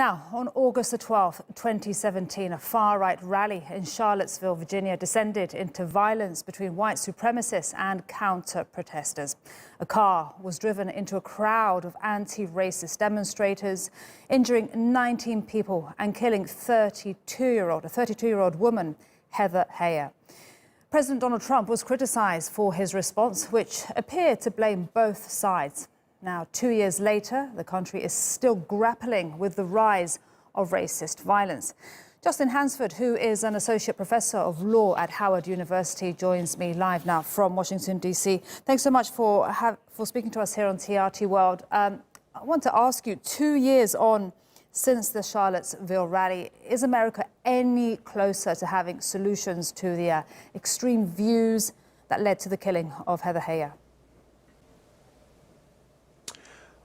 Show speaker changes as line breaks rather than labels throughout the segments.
Now, on August the 12th, 2017, a far-right rally in Charlottesville, Virginia, descended into violence between white supremacists and counter-protesters. A car was driven into a crowd of anti-racist demonstrators, injuring 19 people and killing a 32-year-old woman, Heather Heyer. President Donald Trump was criticized for his response, which appeared to blame both sides. Now, 2 years later, the country is still grappling with the rise of racist violence. Justin Hansford, who is an associate professor of law at Howard University, joins me live now from Washington, D.C. Thanks so much for speaking to us here on TRT World. I want to ask you, 2 years on since the Charlottesville rally, is America any closer to having solutions to the extreme views that led to the killing of Heather Heyer?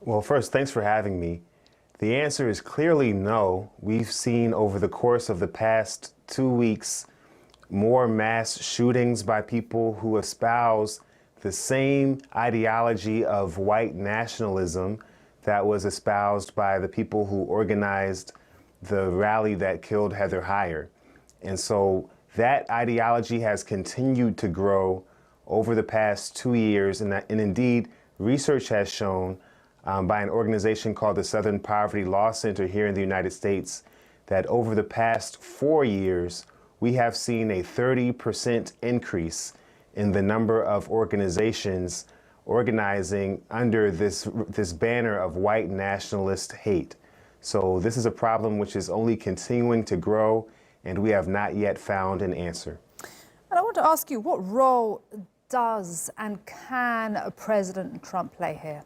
Well, first, thanks for having me. The answer is clearly no. We've seen over the course of the past 2 weeks more mass shootings by people who espouse the same ideology of white nationalism that was espoused by the people who organized the rally that killed Heather Heyer. And so that ideology has continued to grow over the past 2 years, and indeed, research has shown by an organization called the Southern Poverty Law Center here in the United States, that over the past 4 years, we have seen a 30% increase in the number of organizations organizing under this banner of white nationalist hate. So this is a problem which is only continuing to grow, and we have not yet found an answer.
And I want to ask you, what role does and can President Trump play here?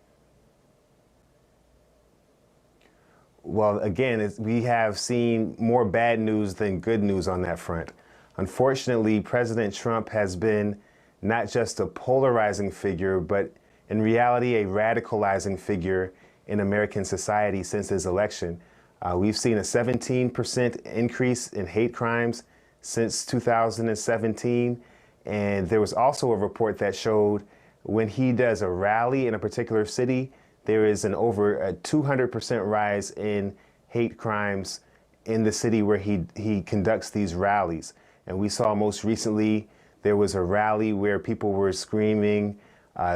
Well, again, we have seen more bad news than good news on that front. Unfortunately, President Trump has been not just a polarizing figure, but in reality, a radicalizing figure in American society since his election. We've seen a 17% increase in hate crimes since 2017. And there was also a report that showed when he does a rally in a particular city, there is an over a 200% rise in hate crimes in the city where he conducts these rallies. And we saw most recently there was a rally where people were screaming,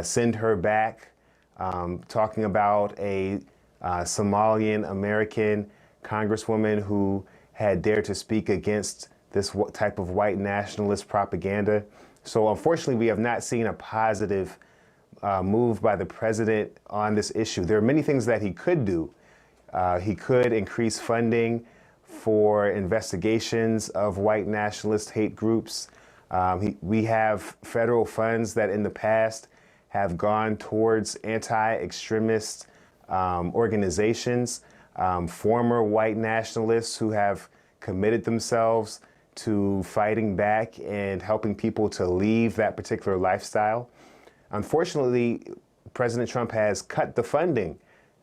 send her back, talking about a Somalian American congresswoman who had dared to speak against this type of white nationalist propaganda. So unfortunately, we have not seen a positive move by the president on this issue. There are many things that he could do. He could increase funding for investigations of white nationalist hate groups. We have federal funds that in the past have gone towards anti-extremist organizations, former white nationalists who have committed themselves to fighting back and helping people to leave that particular lifestyle. Unfortunately, President Trump has cut the funding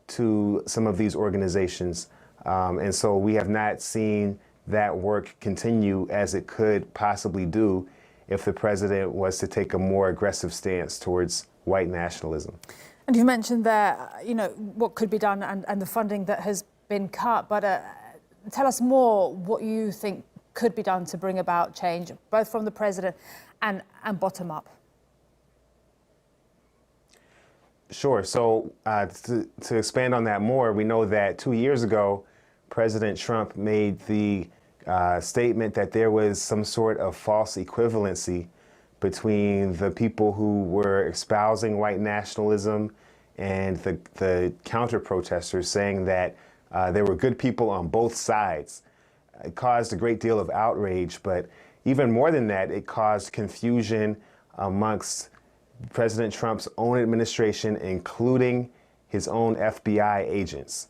to some of these organizations. And so we have not seen that work continue as it could possibly do if the president was to take a more aggressive stance towards white nationalism.
And you mentioned there, what could be done and the funding that has been cut. But tell us more what you think could be done to bring about change, both from the president and bottom up.
Sure. So to expand on that more, we know that 2 years ago, President Trump made the statement that there was some sort of false equivalency between the people who were espousing white nationalism and the counter-protesters, saying that there were good people on both sides. It caused a great deal of outrage, but even more than that, it caused confusion amongst President Trump's own administration, including his own FBI agents.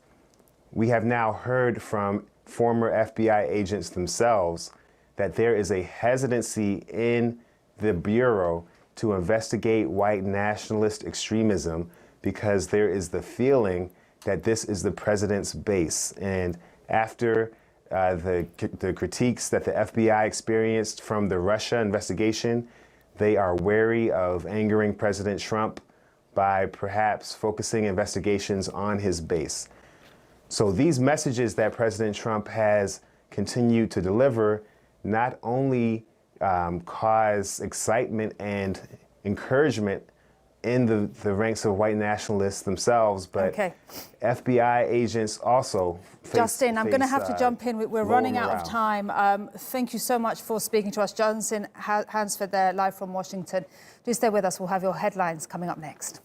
We have now heard from former FBI agents themselves that there is a hesitancy in the Bureau to investigate white nationalist extremism because there is the feeling that this is the president's base. And after the critiques that the FBI experienced from the Russia investigation, they are wary of angering President Trump by perhaps focusing investigations on his base. So these messages that President Trump has continued to deliver not only cause excitement and encouragement in the ranks of white nationalists themselves, but FBI agents also
Justin, I'm going to have to jump in. We're running out of time. Thank you so much for speaking to us. Justin Hansford there, live from Washington. Do stay with us. We'll have your headlines coming up next.